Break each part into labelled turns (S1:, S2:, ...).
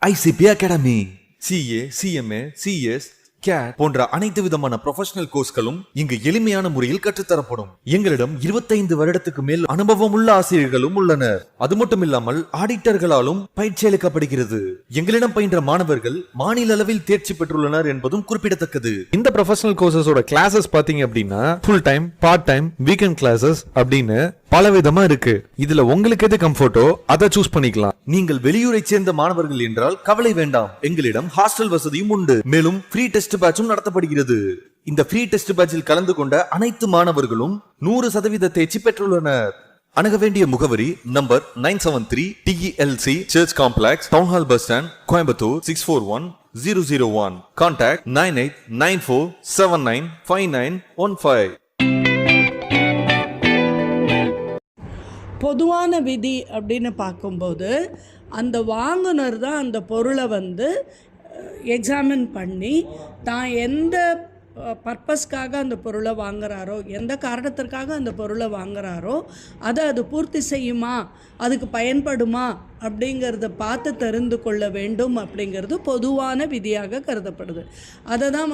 S1: ICP Academy. CA, CMA, CS, CAT போன்ற அனைத்து விதமான ப்ரொஃபஷனல் கோர்ஸ்களும் இங்கு எளிமையான முறையில் கற்றுத்தரப்படும். எங்களிடம் 25 வருடத்துக்கு மேல் அனுபவம் உள்ள ஆசிரியர்களும் உள்ளனர். அது மட்டும் இல்லாமல் ஆடிட்டர்களாலும் பயிற்சி அளிக்கப்படுகிறது. எங்களிடம் பயின்ற மாணவர்கள் மாநில அளவில் தேர்ச்சி பெற்றுள்ளனர் என்பதும் குறிப்பிடத்தக்கது. இந்த ப்ரொஃபஷனல் கோர்சஸோட கிளாஸஸ் பாத்தீங்க அப்படின்னா full time, part time, weekend classes அப்படின்னு பல விதமா இருக்கு. இதுல உங்களுக்கு எது கம்ஃபர்ட்டோ அதை சூஸ் பண்ணிக்கலாம். நீங்கள் வெளியூரை சேர்ந்த மாணவர்கள் என்றால் கவலை வேண்டாம். எங்களிடம் ஹாஸ்டல் வசதியும் உண்டு. மேலும் ஃப்ரீ டெஸ்ட் பேட்சும் நடத்தப்படுகிறது. இந்த ஃப்ரீ டெஸ்ட் பேட்சில் கலந்து கொண்ட அனைத்து மாணவர்களும் 100% தேர்ச்சி பெற்றுள்ளனர். அணுக வேண்டிய முகவரி number 973 TELC church complex, town hall bus stand, Coimbatore 641001. Contact 9894795915.
S2: பொதுவான விதி அப்படின்னு பார்க்கும்போது அந்த வாங்குனர் தான் அந்த பொருளை எக்ஸாமின் பண்ணி தான் எந்த பர்பஸ்க்காக அந்த பொருளை வாங்குறாரோ, எந்த காரணத்திற்காக அந்த பொருளை வாங்குறாரோ அது பூர்த்தி செய்யுமா, அதுக்கு பயன்படுமா அப்படிங்கிறத பார்த்து தெரிந்து கொள்ள வேண்டும் அப்படிங்கிறது பொதுவான விதியாக கருதப்படுது. அதை தான்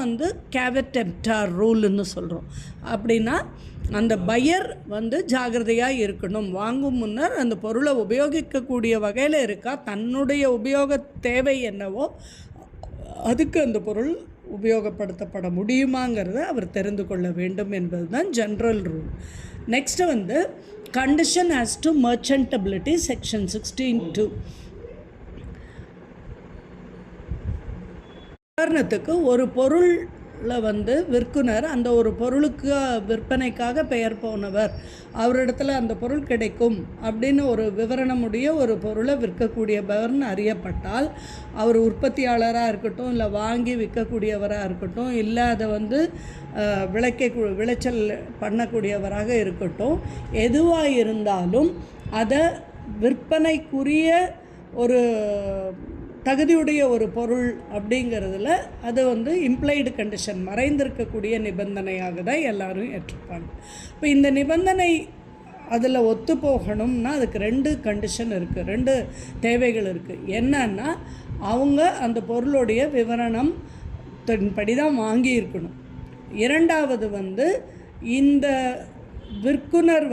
S2: கேவெட் எம்ப்டார் ரூல்னு சொல்கிறோம். அப்படின்னா அந்த பையர் ஜாகிரதையாக இருக்கணும். வாங்கும் முன்னர் அந்த பொருளை உபயோகிக்கக்கூடிய வகையில் இருக்கா, தன்னுடைய உபயோக தேவை என்னவோ அதுக்கு அந்த பொருள் உபயோகப்படுத்தப்பட முடியுமாங்கிறத அவர் தெரிந்து கொள்ள வேண்டும் என்பது தான் general rule. Next condition as to merchantability section 16(2). உதாரணத்துக்கு ஒரு பொருளில் விற்குனர் அந்த ஒரு பொருளுக்கு விற்பனைக்காக பெயர் போனவர், அவரிடத்துல அந்த பொருள் கிடைக்கும் அப்படின்னு ஒரு விவரணமுடைய ஒரு பொருளை விற்கக்கூடியவர்னு அறியப்பட்டால், அவர் உற்பத்தியாளராக இருக்கட்டும், இல்லை வாங்கி விற்கக்கூடியவராக இருக்கட்டும், இல்லை அதை விளைச்சல் பண்ணக்கூடியவராக இருக்கட்டும், எதுவாக இருந்தாலும் அதை விற்பனைக்குரிய ஒரு தகுதியுடைய ஒரு பொருள் அப்படிங்கிறதுல அது இம்ப்ளைடு கண்டிஷன், மறைந்திருக்கக்கூடிய நிபந்தனையாக தான் எல்லாரும் ஏற்றுப்பாங்க. இப்போ இந்த நிபந்தனை அதில் ஒத்து போகணும்னா அதுக்கு 2 கண்டிஷன் இருக்குது, 2 தேவைகள் இருக்குது. என்னன்னா, அவங்க அந்த பொருளுடைய விவரணம் படி தான் வாங்கியிருக்கணும். இரண்டாவது இந்த விற்குனர்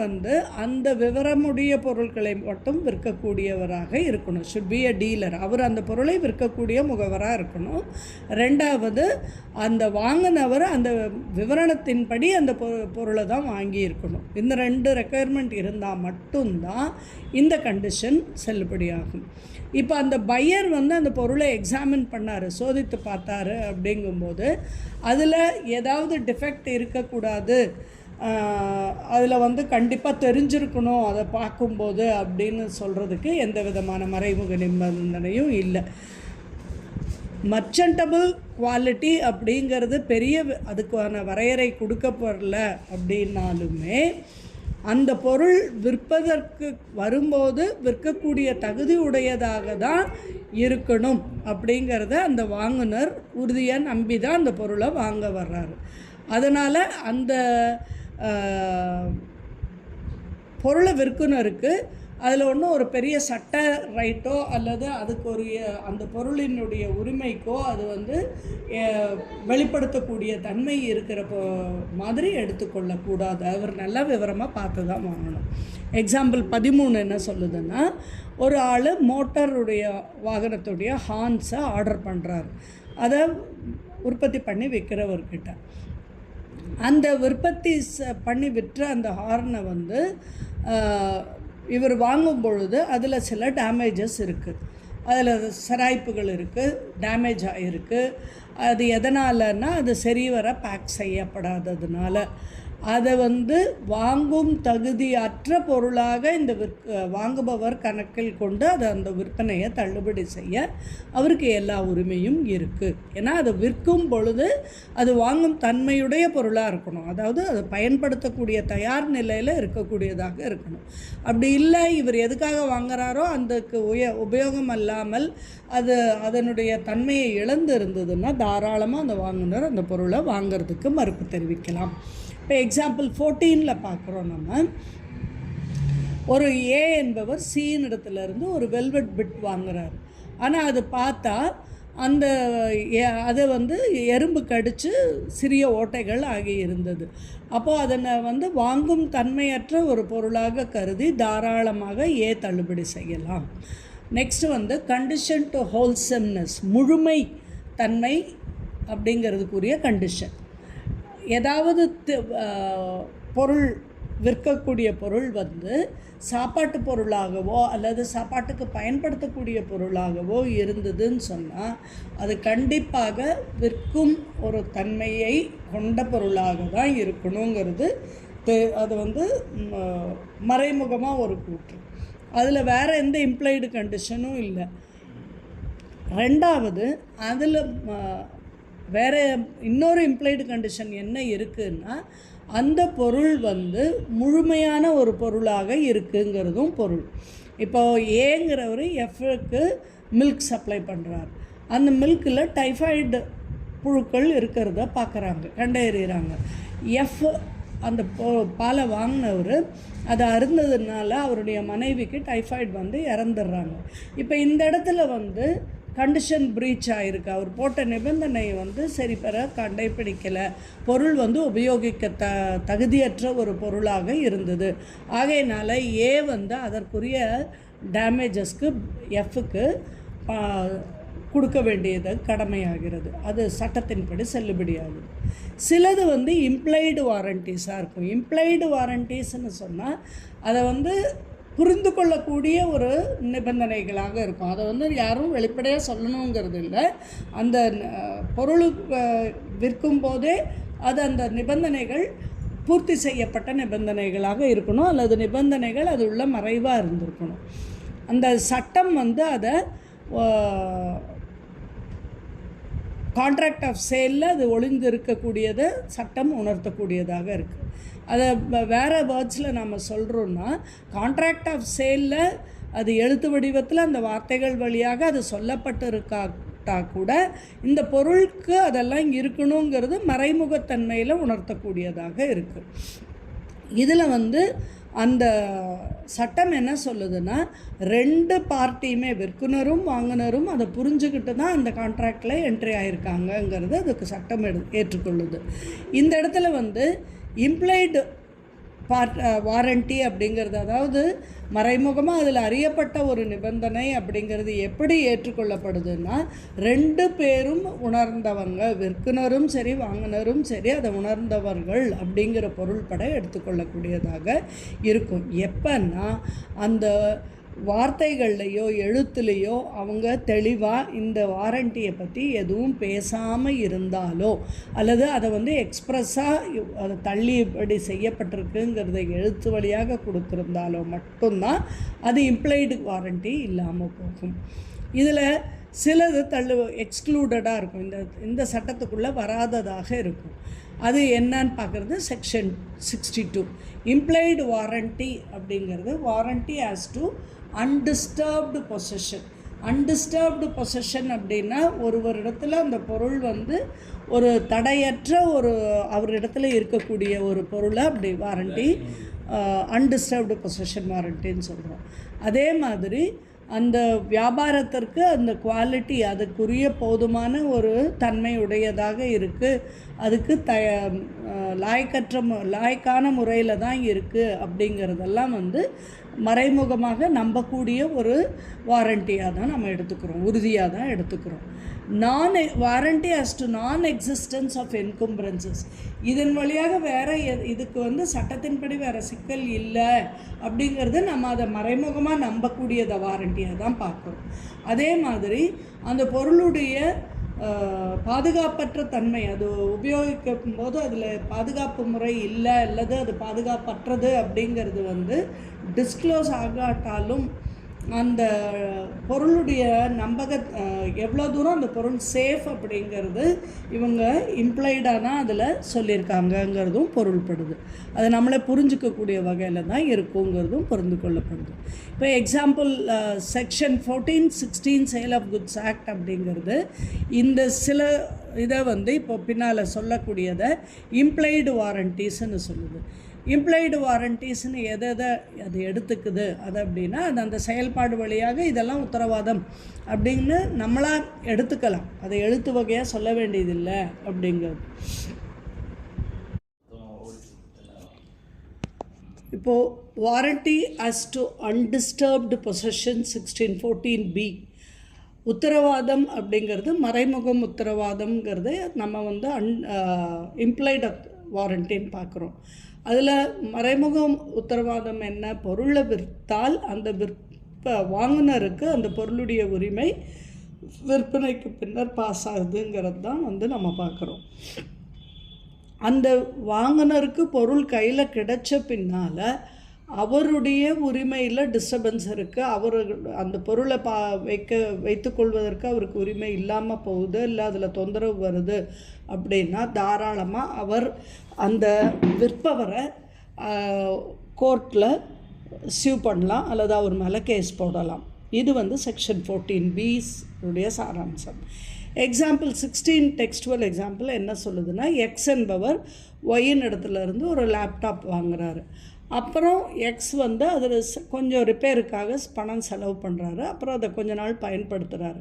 S2: அந்த விவரமுடைய பொருட்களை மட்டும் விற்கக்கூடியவராக இருக்கணும். Should be a dealer. அவர் அந்த பொருளை விற்கக்கூடிய முகவராக இருக்கணும். ரெண்டாவது, அந்த வாங்கினவர் அந்த விவரணத்தின்படி அந்த பொருளை தான் வாங்கியிருக்கணும். இந்த 2 ரெக்குயர்மெண்ட் இருந்தால் மட்டும்தான் இந்த கண்டிஷன் செல்லுபடியாகும். இப்போ அந்த பையர் அந்த பொருளை எக்ஸாமின் பண்ணார், சோதித்து பார்த்தாரு. அப்படிங்கும்போது அதில் ஏதாவது டிஃபெக்ட் இருக்கக்கூடாது, அதில் கண்டிப்பாக தெரிஞ்சிருக்கணும் அதை பார்க்கும்போது அப்படின்னு சொல்கிறதுக்கு எந்த விதமான மறைமுக நிபந்தனையும் இல்லை. மர்ச்சன்டபிள் குவாலிட்டி அப்படிங்கிறது அதுக்கான வரையறை கொடுக்கப்படல அப்படின்னாலுமே அந்த பொருள் விற்பதற்கு வரும்போது விற்கக்கூடிய தகுதி உடையதாக தான் இருக்கணும் அப்படிங்கிறத அந்த வாங்குனர் உறுதியாக நம்பி தான் அந்த பொருளை வாங்க வர்றாரு. அதனால் அந்த பொருளை விற்குனருக்கு அதில் ஒன்றும் ஒரு பெரிய சட்ட ரைட்டோ அல்லது அதுக்கு அந்த பொருளினுடைய உரிமைக்கோ அது வெளிப்படுத்தக்கூடிய தன்மை இருக்கிற மாதிரி எடுத்துக்கொள்ளக்கூடாது. அவர் நல்லா விவரமாக பார்த்து தான் வாங்கணும். எக்ஸாம்பிள் 13 என்ன சொல்லுதுன்னா, ஒரு ஆள் மோட்டருடைய வாகனத்துடைய ஹார்ன்ஸை ஆர்டர் பண்ணுறாரு. அதை உற்பத்தி பண்ணி விற்கிறவர்கிட்ட அந்த உற்பத்தி பண்ணி விற்ற அந்த ஹார்னை இவர் வாங்கும் பொழுது அதில் சில டேமேஜஸ் இருக்குது, அதில் சிராய்ப்புகள் இருக்குது, டேமேஜ் ஆகிருக்கு. அது எதனாலன்னா அது சரிவர பேக் செய்யப்படாததுனால அதை வாங்கும் தகுதியற்ற பொருளாக இந்த வாங்குபவர் கணக்கில் கொண்டு அதை அந்த விற்பனையை தள்ளுபடி செய்ய அவருக்கு எல்லா உரிமையும் இருக்குது. ஏன்னா அதை விற்கும் பொழுது அது வாங்கும் தன்மையுடைய பொருளாக இருக்கணும், அதாவது அதை பயன்படுத்தக்கூடிய தயார் நிலையில் இருக்கக்கூடியதாக இருக்கணும். அப்படி இல்லை, இவர் எதுக்காக வாங்குறாரோ அதுக்கு உபயோகம் அல்லாமல் அது அதனுடைய தன்மையை இழந்து இருந்ததுன்னா தாராளமாக அந்த வாங்குனர் அந்த பொருளை வாங்கிறதுக்கு மறுப்பு தெரிவிக்கலாம். இப்போ எக்ஸாம்பிள் 14 பார்க்குறோம். நம்ம ஒரு ஏ என்பவர் சியின் இடத்துலேருந்து ஒரு வெல்வெட் பிட் வாங்குறாரு. ஆனால் அது பார்த்தா அந்த அதை வந்து எறும்பு கடித்து சிறிய ஓட்டைகள் ஆகி இருந்தது. அப்போது அதனை வந்து வாங்கும் தன்மையற்ற ஒரு பொருளாக கருதி தாராளமாக தள்ளுபடி செய்யலாம். நெக்ஸ்ட் வந்து கண்டிஷன் டு ஹோல்சம்னஸ், முழுமை தன்மை அப்படிங்கிறதுக்குரிய கண்டிஷன். ஏதாவது பொருள், விற்கக்கூடிய பொருள் வந்து சாப்பாட்டு பொருளாகவோ அல்லது சாப்பாட்டுக்கு பயன்படுத்தக்கூடிய பொருளாகவோ இருந்ததுன்னு சொன்னால் அது கண்டிப்பாக விற்கும் ஒரு தன்மையை கொண்ட பொருளாக தான் இருக்கணுங்கிறது அது வந்து மறைமுகமாக ஒரு கூற்று. அதில் வேறு எந்த இம்ப்ளைடு கண்டிஷனும் இல்லை. ரெண்டாவது, அதில் வேறு இன்னொரு இம்ப்ளைடு கண்டிஷன் என்ன இருக்குன்னா, அந்த பொருள் வந்து முழுமையான ஒரு பொருளாக இருக்குங்கிறதும் பொருள். இப்போது ஏங்கிறவர் எஃப்க்கு மில்க் சப்ளை பண்ணுறார். அந்த மில்கில் டைஃபாய்டு புழுக்கள் இருக்கிறத பார்க்குறாங்க, கண்டறிகிறாங்க. எஃப் அந்த பாலை வாங்கினவர் அதை அருந்ததுனால அவருடைய மனைவிக்கு டைஃபாய்டு வந்து இறந்துடுறாங்க. இப்போ இந்த இடத்துல வந்து கண்டிஷன் ப்ரீச் ஆகிருக்கு. அவர் போட்ட நிபந்தனை வந்து சரி பெற கடைப்பிடிக்கலை, பொருள் வந்து உபயோகிக்க தகுதியற்ற ஒரு பொருளாக இருந்தது. ஆகையினால வந்து அதற்குரிய டேமேஜஸ்க்கு எஃப்க்கு கொடுக்க வேண்டியது கடமையாகிறது. அது சட்டத்தின்படி செல்லுபடியாகுது. சிலது வந்து இம்ப்ளைடு வாரண்டிஸாக இருக்கும். இம்ப்ளைடு வாரண்டிஸ்ன்னு சொன்னால் அதை வந்து புரிந்து கொள்ளக்கூடிய ஒரு நிபந்தனைகளாக இருக்கும். அதை வந்து யாரும் வெளிப்படையாக சொல்லணுங்கிறது இல்லை. அந்த பொருள் விற்கும் போதே அது அந்த நிபந்தனைகள் பூர்த்தி செய்யப்பட்ட நிபந்தனைகளாக இருக்கணும், அல்லது நிபந்தனைகள் அது உள்ள மறைவாக இருந்திருக்கணும். அந்த சட்டம் வந்து அதை கான்ட்ராக்ட் ஆஃப் சேலில் அது ஒளிந்து இருக்கக்கூடியதை சட்டம் உணர்த்தக்கூடியதாக இருக்குது. அதை வேறு வேர்ட்ஸில் நம்ம சொல்கிறோன்னா, கான்ட்ராக்ட் ஆஃப் சேலில் அது எழுத்து வடிவத்தில் அந்த வார்த்தைகள் வழியாக அது சொல்லப்பட்டு இருக்காட்டா கூட இந்த பொருளுக்கு அதெல்லாம் இருக்கணுங்கிறது மறைமுகத்தன்மையில் உணர்த்தக்கூடியதாக இருக்குது. இதில் வந்து அந்த சட்டம் என்ன சொல்லுதுன்னா, ரெண்டு பார்ட்டியுமே விற்குனரும் வாங்குனரும் அதை புரிஞ்சுக்கிட்டு தான் அந்த கான்ட்ராக்டில் என்ட்ரி ஆகியிருக்காங்கங்கிறது அதுக்கு சட்டம் ஏற்றுக்கொள்ளுது. இந்த இடத்துல வந்து இம்ப்ளைடு வாரண்டி அப்படிங்கிறது, அதாவது மறைமுகமாக அதில் அறியப்பட்ட ஒரு நிபந்தனை அப்படிங்கிறது எப்படி ஏற்றுக்கொள்ளப்படுதுன்னா, ரெண்டு பேரும் உணர்ந்தவங்க, விற்குனரும் சரி வாங்குனரும் சரி அதை உணர்ந்தவர்கள் அப்படிங்கிற பொருள்பட எடுத்துக்கொள்ளக்கூடியதாக இருக்கும். எப்பன்னா அந்த வார்த்தைகள்லையோ எழுத்துலேயோ அவங்க தெளிவாக இந்த வாரண்டியை பற்றி எதுவும் பேசாமல் இருந்தாலோ, அல்லது அதை வந்து எக்ஸ்ப்ரெஸ்ஸாக அதை தள்ளிபடி செய்யப்பட்டிருக்குங்கிறத எழுத்து வழியாக கொடுத்துருந்தாலோ மட்டும்தான் அது இம்ப்ளைடு வாரண்டி இல்லாமல் போகும். இதில் சிலது எக்ஸ்க்ளூடடாக இருக்கும், இந்த சட்டத்துக்குள்ளே வராததாக இருக்கும். அது என்னன்னு பார்க்குறது செக்ஷன் 62. இம்ப்ளைடு வாரண்டி அப்படிங்கிறது warranty as to undisturbed possession. Undisturbed possession அப்படின்னா ஒருவரிடத்தில் அந்த பொருள் வந்து ஒரு தடையற்ற அவரிடத்துல இருக்கக்கூடிய ஒரு பொருளை அப்படி வாரண்டி அன்டிஸ்டர்ப்டு பொசஷன் வாரண்டின்னு சொல்கிறோம். அதே மாதிரி அந்த வியாபாரத்திற்கு அந்த குவாலிட்டி அதுக்குரிய போதுமான ஒரு தன்மை உடையதாக இருக்குது, அதுக்கு லாய்க்கான முறையில் தான் இருக்குது அப்படிங்கிறதெல்லாம் வந்து மறைமுகமாக நம்பக்கூடிய ஒரு வாரண்டியாக தான் நம்ம எடுத்துக்கிறோம், உறுதியாக தான் எடுத்துக்கிறோம். வாரண்டி ஆஸ் டு நான் எக்ஸிஸ்டன்ஸ் ஆஃப் என்கம்பரன்சஸ், இதன் வழியாக வேறு இதுக்கு வந்து சட்டத்தின்படி வேறு சிக்கல் இல்லை அப்படிங்கிறது நம்ம அதை மறைமுகமாக நம்பக்கூடியதை வாரண்டியாக தான் பார்க்குறோம். அதே மாதிரி அந்த பொருளுடைய பாதுகாப்பற்ற தன்மை, அது உபயோகிக்கும் போது அதில் பாதுகாப்பு முறை இல்லை அல்லது அது பாதுகாப்பற்றது அப்படிங்கிறது வந்து டிஸ்க்ளோஸ் ஆகாட்டாலும் அந்த பொருளுடைய எவ்வளோ தூரம் அந்த பொருள் சேஃப் அப்படிங்கிறது இவங்க இம்ப்ளைடானா அதில் சொல்லியிருக்காங்கங்கிறதும் பொருள்படுது. அதை நம்மளை புரிஞ்சிக்கக்கூடிய வகையில் தான் இருக்குங்கிறதும் புரிந்து கொள்ளப்படுது. இப்போ example section 1416 sale of goods act அப்படிங்கிறது இந்த சில இதை வந்து இப்போ பின்னால் சொல்லக்கூடியதை இம்ப்ளைடு வாரண்டிஸ்ன்னு சொல்லுது. இம்ப்ளாய்டு வாரண்டிஸ்னு எதை அது எடுத்துக்குது அது அப்படின்னா அது அந்த செயல்பாடு வழியாக இதெல்லாம் உத்தரவாதம் அப்படின்னு நம்மளாக எடுத்துக்கலாம். அதை எழுத்து வகையாக சொல்ல வேண்டியதில்லை அப்படிங்கிறது. இப்போது warranty us to undisturbed possession 1614B உத்தரவாதம் அப்படிங்கிறது மறைமுகம் உத்தரவாதம்ங்கிறது நம்ம இம்ப்ளாய்டு வாரண்டின்னு பார்க்குறோம். அதில் மறைமுகம் உத்தரவாதம் என்ன, பொருளை விற்றால் அந்த வாங்குனருக்கு அந்த பொருளுடைய உரிமை விற்பனைக்கு பின்னர் பாஸ் ஆகுதுங்கிறது தான் நம்ம பார்க்குறோம். அந்த வாங்குனருக்கு பொருள் கையில் கிடைச்ச பின்னால் அவருடைய உரிமையில் டிஸ்டர்பன்ஸ் இருக்குது. அவர் அந்த பொருளை வைத்துக்கொள்வதற்கு அவருக்கு உரிமை இல்லாமல் போகுது, இல்லை அதில் தொந்தரவு வருது அப்படின்னா தாராளமாக அவர் அந்த விற்பவரை கோர்ட்டில் சியூ பண்ணலாம் அல்லது அவர் மேலே கேஸ் போடலாம். இது செக்ஷன் 14B உடைய சாராம்சம். எக்ஸாம்பிள் 16 டெக்ஸ்டுவல் எக்ஸாம்பிள் என்ன சொல்லுதுன்னா, எக்ஸ் என்பவர் ஒயின் இடத்துலேருந்து ஒரு லேப்டாப் வாங்குறாரு. அப்புறம் எக்ஸ் அதில் கொஞ்சம் ரிப்பேருக்காக பணம் செலவு பண்ணுறாரு. அப்புறம் அதை கொஞ்ச நாள் பயன்படுத்துகிறாரு.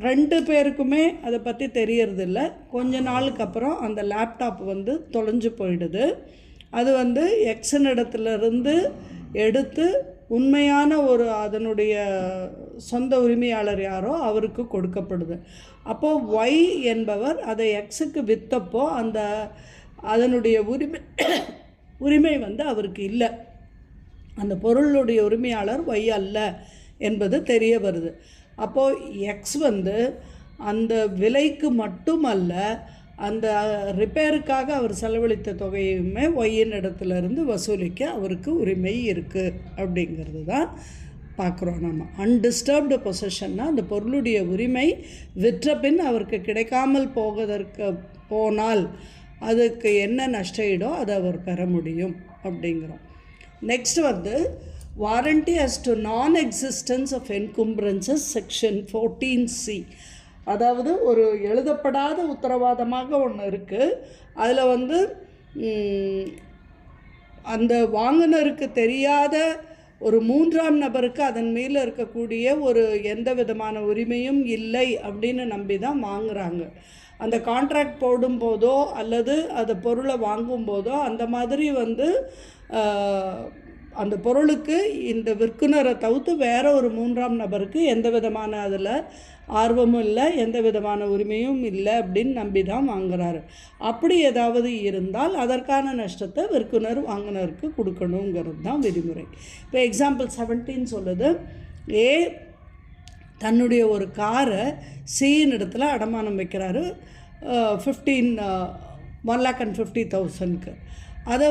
S2: 2 பேருக்குமே அதை பற்றி தெரியறதில்ல. கொஞ்ச நாளுக்கு அப்புறம் அந்த லேப்டாப் தொலைஞ்சு போயிடுது. அது எக்ஸின் இடத்துலேருந்து எடுத்து உண்மையான அதனுடைய சொந்த உரிமையாளர் யாரோ அவருக்கு கொடுக்கப்படுது. அப்போது ஒய் என்பவர் அதை எக்ஸுக்கு விற்றப்போ அதனுடைய உரிமை அவருக்கு இல்லை. அந்த பொருளுடைய உரிமையாளர் ஒய் அல்ல என்பது தெரிய வருது. அப்போது எக்ஸ் அந்த விலைக்கு மட்டுமல்ல, அந்த ரிப்பேருக்காக அவர் செலவழித்த தொகையுமே ஒய்யின் இடத்துலேருந்து வசூலிக்க அவருக்கு உரிமை இருக்குது அப்படிங்கிறது தான் பார்க்குறோம். நம்ம அன்டிஸ்டர்ப்டு பொசஷன்னா அந்த பொருளுடைய உரிமை விற்ற பின் அவருக்கு கிடைக்காமல் போனால் அதுக்கு என்ன நஷ்டஈடோ அதை அவர் பெற முடியும் அப்படிங்கிறோம். Next warranty as to non-existence of encumbrances section 14C. அதாவது ஒரு எழுதப்படாத உத்தரவாதமாக ஒன்று இருக்குது. அதில் அந்த வாங்குனருக்கு தெரியாத ஒரு 3ஆம் நபருக்கு அதன் மேலே இருக்கக்கூடிய எந்த விதமான உரிமையும் இல்லை அப்படின்னு நம்பி தான் வாங்குகிறாங்க. அந்த கான்ட்ராக்ட் போடும்போதோ அல்லது அந்த பொருளை வாங்கும்போதோ அந்த மாதிரி அந்த பொருளுக்கு இந்த விற்குனரை தவிர்த்து வேற ஒரு 3ஆம் நபருக்கு எந்த விதமான அதில் ஆர்வமும் இல்லை, எந்த விதமான உரிமையும் இல்லை அப்படின்னு நம்பி தான் வாங்குறாரு. அப்படி ஏதாவது இருந்தால் அதற்கான நஷ்டத்தை விற்குனர் வாங்குனருக்கு கொடுக்கணுங்கிறது தான் விதிமுறை. இப்போ எக்ஸாம்பிள் 17 சொல்லுது, ஏ தன்னுடைய ஒரு காரை சியின் இடத்துல அடமானம் வைக்கிறாரு 1,50,000க்கு. அதை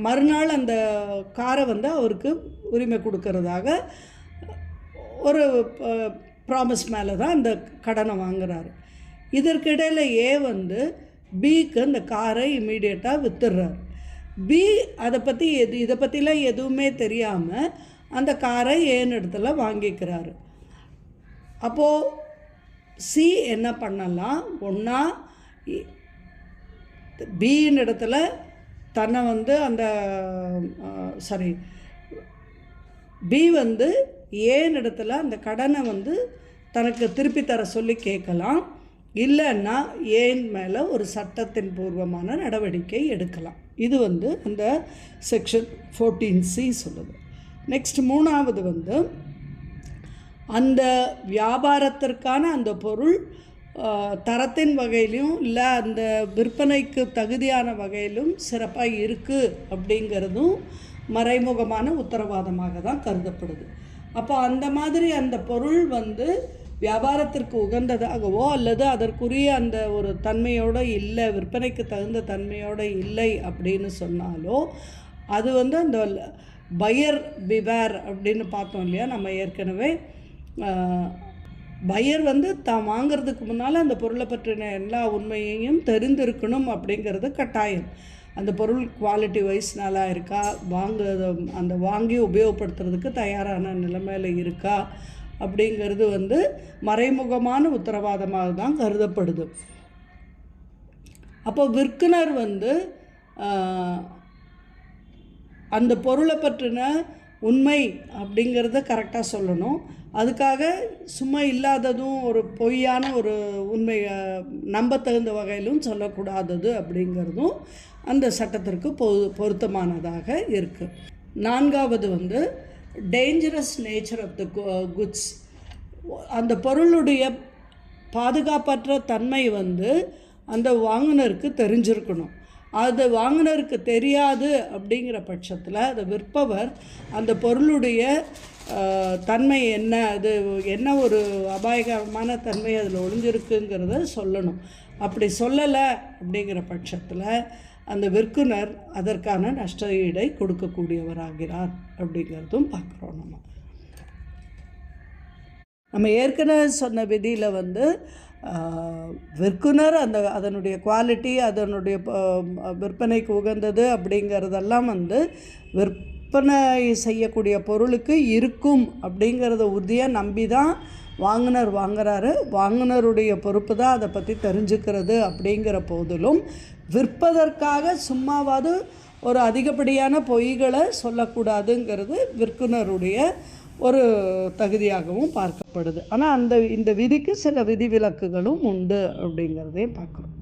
S2: மறுநாள் அந்த காரை அவருக்கு உரிமை கொடுக்கறதாக ஒரு ப்ராமிஸ் மேலே தான் அந்த கடனை வாங்குறாரு. இதற்கிடையில் ஏ பிக்கு அந்த காரை இமீடியட்டாக வித்துடுறாரு. பி இதை பற்றிலாம் எதுவுமே தெரியாமல் அந்த காரை ஏன்னு இடத்துல வாங்கிக்கிறாரு. அப்போது சி என்ன பண்ணலாம், ஒன்றா பின்னு இடத்துல தன்னை அந்த பி ஏன்னு இடத்துல அந்த கடனை தனக்கு திருப்பி தர சொல்லி கேட்கலாம். இல்லைன்னா ஏன் மேலே ஒரு சட்டத்தின் பூர்வமான நடவடிக்கை எடுக்கலாம். இது அந்த செக்ஷன் 14C சொல்லுது. நெக்ஸ்ட் 3வது அந்த வியாபாரத்திற்கான அந்த பொருள் தரத்தின் வகையிலும் இல்லை அந்த விற்பனைக்கு தகுதியான வகையிலும் சிறப்பாக இருக்குது அப்படிங்கிறதும் மறைமுகமான உத்தரவாதமாக தான் கருதப்படுது. அப்போ அந்த மாதிரி அந்த பொருள் வியாபாரத்திற்கு உகந்ததாகவோ அல்லது அதற்குரிய அந்த ஒரு தன்மையோடு இல்லை, விற்பனைக்கு தகுந்த தன்மையோடு இல்லை அப்படின்னு சொன்னாலோ அது அந்த பையர் பிவேர் அப்படின்னு பார்த்தோம் இல்லையா நம்ம ஏற்கனவே. பையர் தான் வாங்கிறதுக்கு முன்னால் அந்த பொருளை பற்றின எல்லா உண்மையையும் தெரிந்திருக்கணும் அப்படிங்கிறது கட்டாயம். அந்த பொருள் குவாலிட்டி வைஸ் நல்லா இருக்கா, வாங்கி உபயோகப்படுத்துறதுக்கு தயாரான நிலைமையில் இருக்கா அப்படிங்கிறது மறைமுகமான உத்தரவாதமாக தான் கருதப்படுது. அப்போ விற்குனர் அந்த பொருளை பற்றின உண்மை அப்படிங்கிறத கரெக்டாக சொல்லணும். அதுக்காக சும்மா இல்லாததும் ஒரு பொய்யான ஒரு உண்மை நம்பத்தகுந்த வகையிலும் சொல்லக்கூடாதது அப்படிங்கிறதும் அந்த சட்டத்திற்கு பொருத்தமானதாக இருக்குது. 4வது dangerous nature of the goods. அந்த பொருளுடைய பாதுகாப்பற்ற தன்மை அந்த வாங்குனருக்கு தெரிஞ்சிருக்கணும். அது வாங்குனருக்கு தெரியாது அப்படிங்கிற பட்சத்தில் அதை விற்பவர் அந்த பொருளுடைய தன்மை என்ன, அது என்ன ஒரு அபாயகரமான தன்மை அதில் ஒளிஞ்சிருக்குங்கிறத சொல்லணும். அப்படி சொல்லலை அப்படிங்கிற பட்சத்தில் அந்த விற்குனர் அதற்கான நஷ்ட ஈடை கொடுக்கக்கூடியவராகிறார் அப்படிங்கிறதும் பார்க்குறோம். நம்ம ஏற்கனவே சொன்ன விதியில் விற்குனர் அதனுடைய குவாலிட்டி, அதனுடைய விற்பனைக்கு உகந்தது அப்படிங்கிறதெல்லாம் விற்பனை செய்யக்கூடிய பொருளுக்கு இருக்கும் அப்படிங்கிறத உறுதியாக நம்பி தான் வாங்குனர் வாங்குறாரு. வாங்குனருடைய பொறுப்பு தான் அதை பற்றி தெரிஞ்சுக்கிறது. அப்படிங்கிற போதிலும் விற்பதற்காக சும்மாவாது ஒரு அதிகப்படியான பொய்களை சொல்லக்கூடாதுங்கிறது விற்குனருடைய ஒரு தகுதியாகவும் பார்க்கப்படுது. ஆனால் இந்த விதிக்கு சில விதிவிலக்குகளும் உண்டு அப்படிங்கிறதையும் பார்க்குறோம்.